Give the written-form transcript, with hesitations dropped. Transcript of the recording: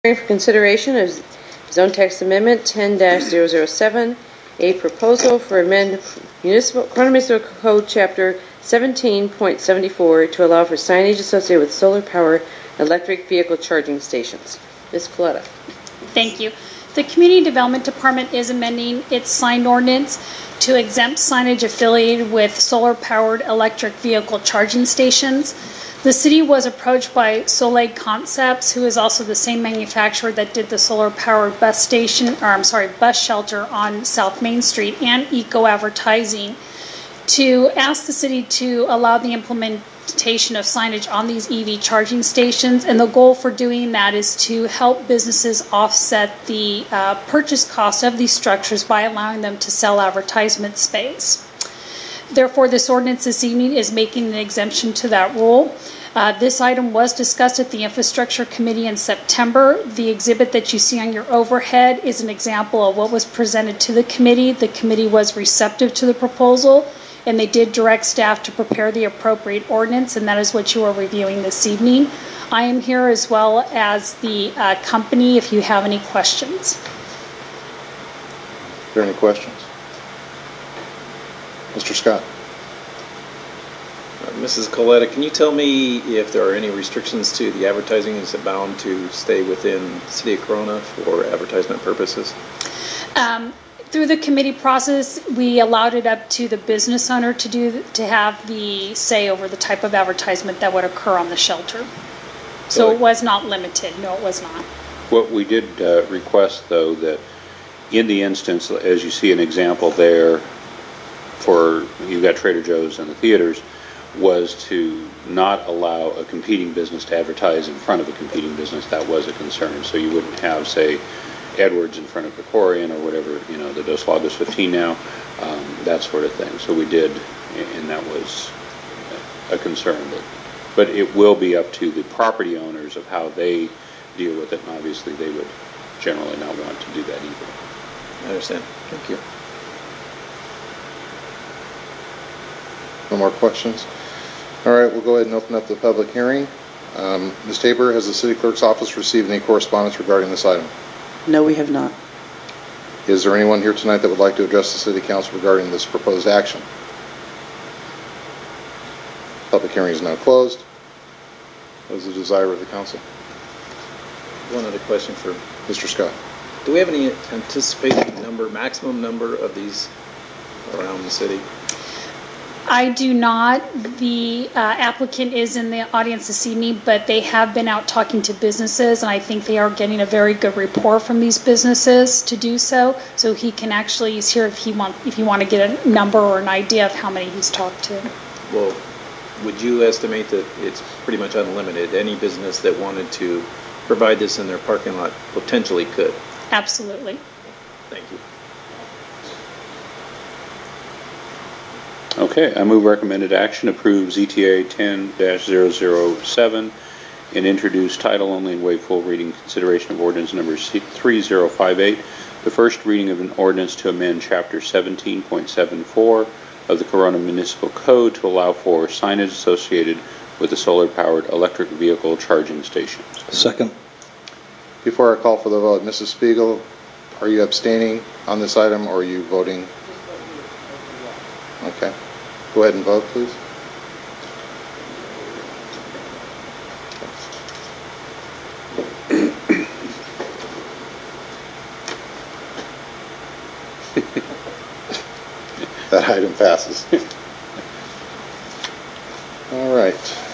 For consideration of Zone Text Amendment 10-007, a proposal for amend Corona Municipal Code Chapter 17.74 to allow for signage associated with solar-powered electric vehicle charging stations. Ms. Coletta. Thank you. The Community Development Department is amending its sign ordinance to exempt signage affiliated with solar-powered electric vehicle charging stations. The city was approached by Solade Concepts, who is also the same manufacturer that did the solar-powered bus shelter on South Main Street, and Eco Advertising, to ask the city to allow the implementation of signage on these EV charging stations. And the goal for doing that is to help businesses offset the purchase cost of these structures by allowing them to sell advertisement space. Therefore, this ordinance this evening is making an exemption to that rule. This item was discussed at the Infrastructure Committee in September. The exhibit that you see on your overhead is an example of what was presented to the committee. The committee was receptive to the proposal, and they did direct staff to prepare the appropriate ordinance, and that is what you are reviewing this evening. I am here as well as the company if you have any questions. Are there any questions? Mr. Scott. Mrs. Coletta, can you tell me if there are any restrictions to the advertising? Is it bound to stay within the City of Corona for advertisement purposes? Through the committee process, we allowed it up to the business owner to have the say over the type of advertisement that would occur on the shelter. So it was not limited. No, it was not. What we did request, though, that in the instance, as you see an example there, for you've got Trader Joe's and the theaters, was to not allow a competing business to advertise in front of a competing business. That was a concern. So you wouldn't have, say, Edwards in front of Krikorian or whatever, you know, the Dos Lagos 15 now, that sort of thing. So we did, and that was a concern. But it will be up to the property owners of how they deal with it, and obviously they would generally not want to do that either. I understand. Thank you. No more questions? All right, we'll go ahead and open up the public hearing. Ms. Tabor, has the City Clerk's office received any correspondence regarding this item? No, we have not. Is there anyone here tonight that would like to address the City Council regarding this proposed action? Public hearing is now closed. What is the desire of the Council? One other question for Mr. Scott. Do we have any anticipated maximum number of these around the city? I do not. The applicant is in the audience this evening, but they have been out talking to businesses, and I think they are getting a very good rapport from these businesses to do so. So he can actually, he's here if you want to get a number or an idea of how many he's talked to. Well, would you estimate that it's pretty much unlimited? Any business that wanted to provide this in their parking lot potentially could? Absolutely. Thank you. Okay, I move recommended action approve ZTA 10-007 and introduce title only and waive full reading consideration of ordinance number 3058, the first reading of an ordinance to amend chapter 17.74 of the Corona Municipal Code to allow for signage associated with the solar-powered electric vehicle charging stations. Second. Before I call for the vote, Mrs. Spiegel, are you abstaining on this item or are you voting? Okay. Go ahead and vote, please. That item passes. All right.